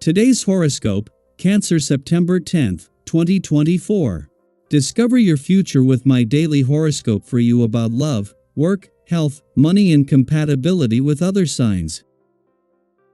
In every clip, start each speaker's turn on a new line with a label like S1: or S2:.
S1: Today's horoscope, Cancer September 10th, 2024. Discover your future with my daily horoscope for you about love, work, health, money and compatibility with other signs.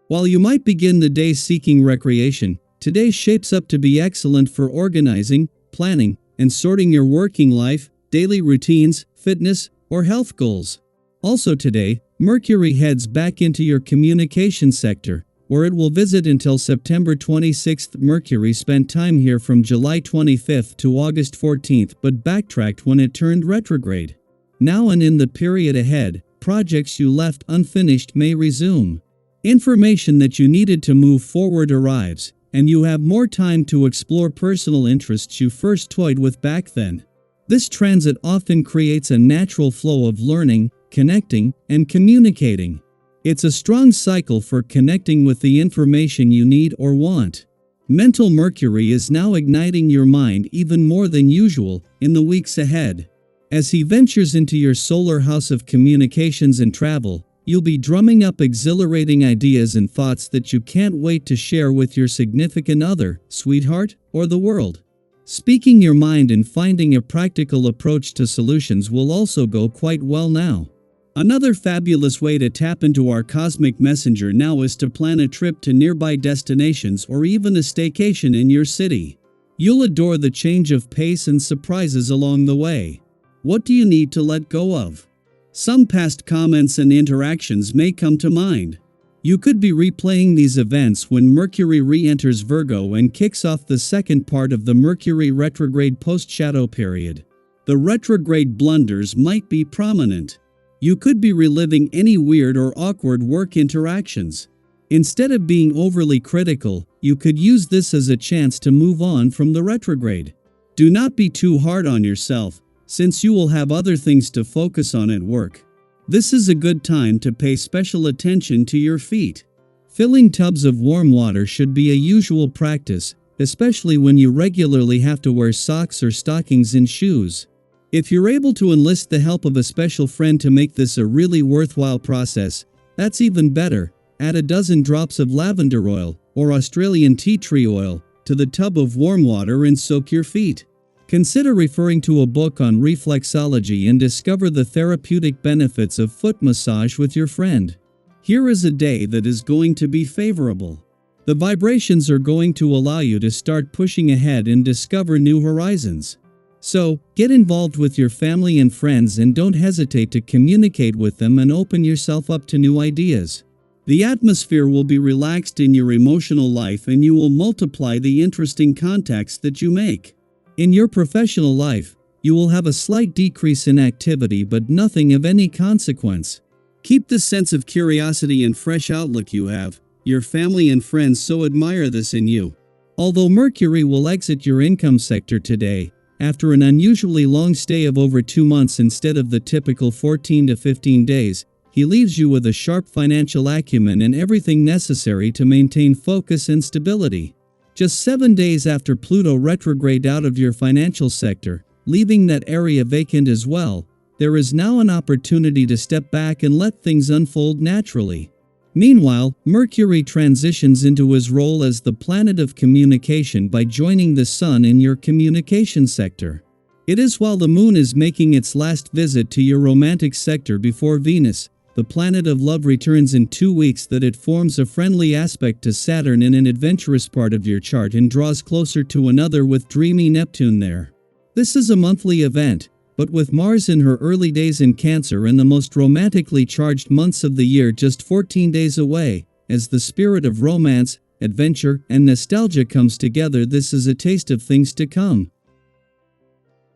S1: While you might begin the day seeking recreation, today shapes up to be excellent for organizing, planning, and sorting your working life, daily routines, fitness, or health goals. Also today, Mercury heads back into your communication sector, where it will visit until September 26th. Mercury spent time here from July 25th to August 14th but backtracked when it turned retrograde. Now and in the period ahead, projects you left unfinished may resume. Information that you needed to move forward arrives, and you have more time to explore personal interests you first toyed with back then. This transit often creates a natural flow of learning, connecting, and communicating. It's a strong cycle for connecting with the information you need or want. Mental Mercury is now igniting your mind even more than usual in the weeks ahead. As he ventures into your solar house of communications and travel, you'll be drumming up exhilarating ideas and thoughts that you can't wait to share with your significant other, sweetheart, or the world. Speaking your mind and finding a practical approach to solutions will also go quite well now. Another fabulous way to tap into our cosmic messenger now is to plan a trip to nearby destinations or even a staycation in your city. You'll adore the change of pace and surprises along the way. What do you need to let go of? Some past comments and interactions may come to mind. You could be replaying these events when Mercury re-enters Virgo and kicks off the second part of the Mercury retrograde post-shadow period. The retrograde blunders might be prominent. You could be reliving any weird or awkward work interactions. Instead of being overly critical, you could use this as a chance to move on from the retrograde. Do not be too hard on yourself, since you will have other things to focus on at work. This is a good time to pay special attention to your feet. Filling tubs of warm water should be a usual practice, especially when you regularly have to wear socks or stockings in shoes. If you're able to enlist the help of a special friend to make this a really worthwhile process, that's even better. Add a dozen drops of lavender oil, or Australian tea tree oil, to the tub of warm water and soak your feet. Consider referring to a book on reflexology and discover the therapeutic benefits of foot massage with your friend. Here is a day that is going to be favorable. The vibrations are going to allow you to start pushing ahead and discover new horizons. So, get involved with your family and friends and don't hesitate to communicate with them and open yourself up to new ideas. The atmosphere will be relaxed in your emotional life and you will multiply the interesting contacts that you make. In your professional life, you will have a slight decrease in activity but nothing of any consequence. Keep the sense of curiosity and fresh outlook you have. Your family and friends so admire this in you. Although Mercury will exit your income sector today, after an unusually long stay of over 2 months instead of the typical 14 to 15 days, he leaves you with a sharp financial acumen and everything necessary to maintain focus and stability. Just 7 days after Pluto retrograde out of your financial sector, leaving that area vacant as well, there is now an opportunity to step back and let things unfold naturally. Meanwhile, Mercury transitions into his role as the planet of communication by joining the Sun in your communication sector. It is while the Moon is making its last visit to your romantic sector before Venus, the planet of love, returns in 2 weeks that it forms a friendly aspect to Saturn in an adventurous part of your chart and draws closer to another with dreamy Neptune there. This is a monthly event, but with Mars in her early days in Cancer and the most romantically charged months of the year just 14 days away, as the spirit of romance, adventure, and nostalgia comes together, this is a taste of things to come.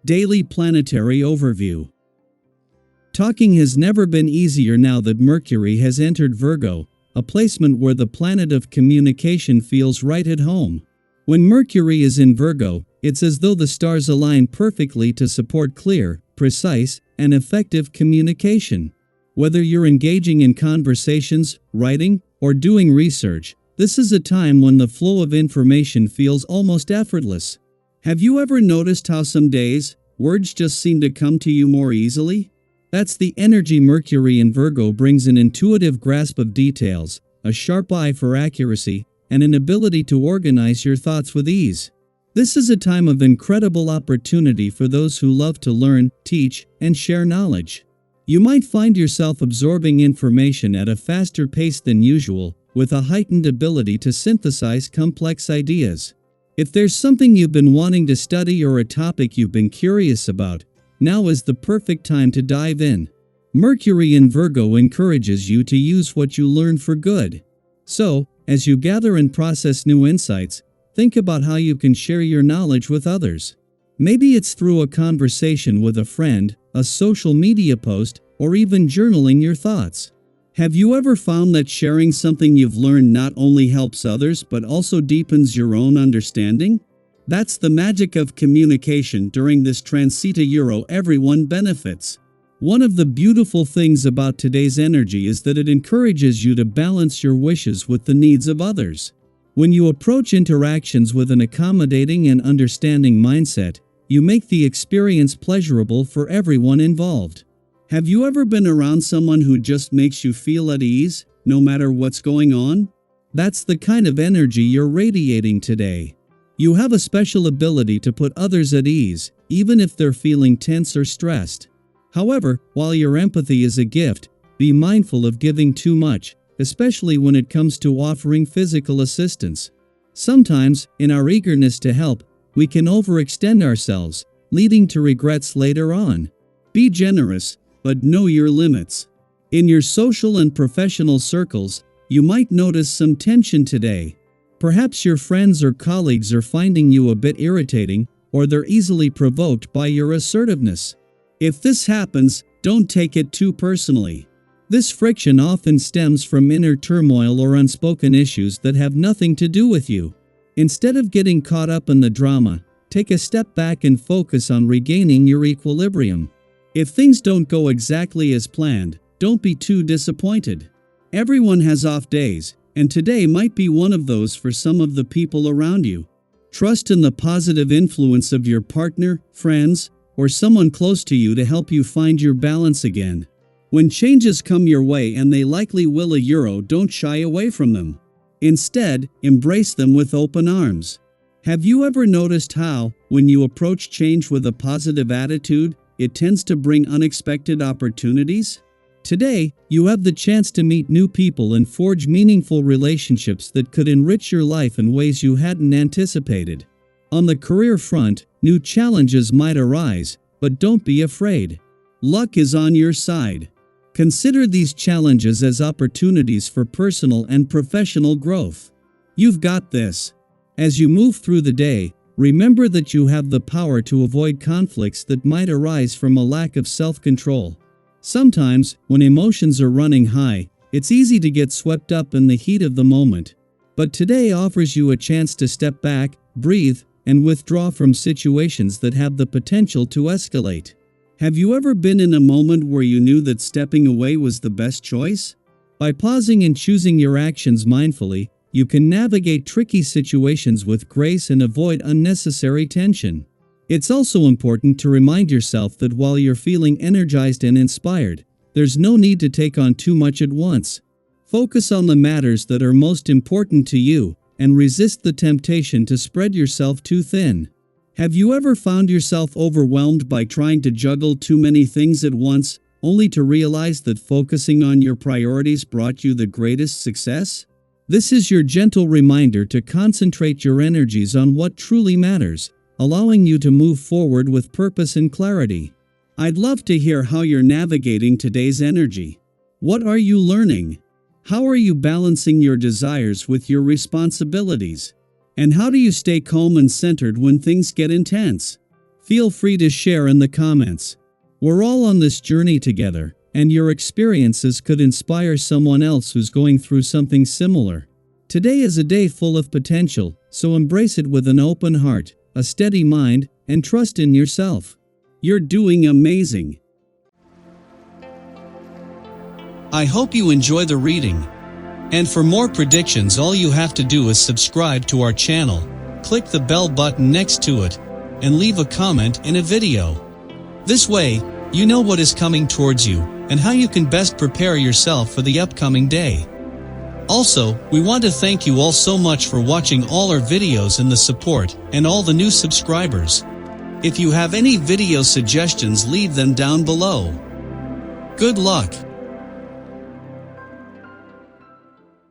S1: Daily Planetary Overview. Talking has never been easier now that Mercury has entered Virgo, a placement where the planet of communication feels right at home. When Mercury is in Virgo, it's as though the stars align perfectly to support clear, precise, and effective communication. Whether you're engaging in conversations, writing, or doing research, this is a time when the flow of information feels almost effortless. Have you ever noticed how some days, words just seem to come to you more easily? That's the energy Mercury in Virgo brings: an intuitive grasp of details, a sharp eye for accuracy, and an ability to organize your thoughts with ease. This is a time of incredible opportunity for those who love to learn, teach, and share knowledge. You might find yourself absorbing information at a faster pace than usual, with a heightened ability to synthesize complex ideas. If there's something you've been wanting to study or a topic you've been curious about, now is the perfect time to dive in. Mercury in Virgo encourages you to use what you learn for good. So, as you gather and process new insights, think about how you can share your knowledge with others. Maybe it's through a conversation with a friend, a social media post, or even journaling your thoughts. Have you ever found that sharing something you've learned not only helps others but also deepens your own understanding? That's the magic of communication during this Transita Euro. Everyone benefits. One of the beautiful things about today's energy is that it encourages you to balance your wishes with the needs of others. When you approach interactions with an accommodating and understanding mindset, you make the experience pleasurable for everyone involved. Have you ever been around someone who just makes you feel at ease, no matter what's going on? That's the kind of energy you're radiating today. You have a special ability to put others at ease, even if they're feeling tense or stressed. However, while your empathy is a gift, be mindful of giving too much, especially when it comes to offering physical assistance. Sometimes, in our eagerness to help, we can overextend ourselves, leading to regrets later on. Be generous, but know your limits. In your social and professional circles, you might notice some tension today. Perhaps your friends or colleagues are finding you a bit irritating, or they're easily provoked by your assertiveness. If this happens, don't take it too personally. This friction often stems from inner turmoil or unspoken issues that have nothing to do with you. Instead of getting caught up in the drama, take a step back and focus on regaining your equilibrium. If things don't go exactly as planned, don't be too disappointed. Everyone has off days, and today might be one of those for some of the people around you. Trust in the positive influence of your partner, friends, or someone close to you to help you find your balance again. When changes come your way, and they likely will, don't shy away from them. Instead, embrace them with open arms. Have you ever noticed how, when you approach change with a positive attitude, it tends to bring unexpected opportunities? Today, you have the chance to meet new people and forge meaningful relationships that could enrich your life in ways you hadn't anticipated. On the career front, new challenges might arise, but don't be afraid. Luck is on your side. Consider these challenges as opportunities for personal and professional growth. You've got this. As you move through the day, remember that you have the power to avoid conflicts that might arise from a lack of self-control. Sometimes, when emotions are running high, it's easy to get swept up in the heat of the moment. But today offers you a chance to step back, breathe, and withdraw from situations that have the potential to escalate. Have you ever been in a moment where you knew that stepping away was the best choice? By pausing and choosing your actions mindfully, you can navigate tricky situations with grace and avoid unnecessary tension. It's also important to remind yourself that while you're feeling energized and inspired, there's no need to take on too much at once. Focus on the matters that are most important to you, and resist the temptation to spread yourself too thin. Have you ever found yourself overwhelmed by trying to juggle too many things at once, only to realize that focusing on your priorities brought you the greatest success? This is your gentle reminder to concentrate your energies on what truly matters, allowing you to move forward with purpose and clarity. I'd love to hear how you're navigating today's energy. What are you learning? How are you balancing your desires with your responsibilities? And how do you stay calm and centered when things get intense? Feel free to share in the comments. We're all on this journey together, and your experiences could inspire someone else who's going through something similar. Today is a day full of potential, so embrace it with an open heart, a steady mind, and trust in yourself. You're doing amazing. I hope you enjoy the reading. And for more predictions, all you have to do is subscribe to our channel, click the bell button next to it, and leave a comment in a video. This way, you know what is coming towards you, and how you can best prepare yourself for the upcoming day. Also, we want to thank you all so much for watching all our videos and the support, and all the new subscribers. If you have any video suggestions, leave them down below. Good luck!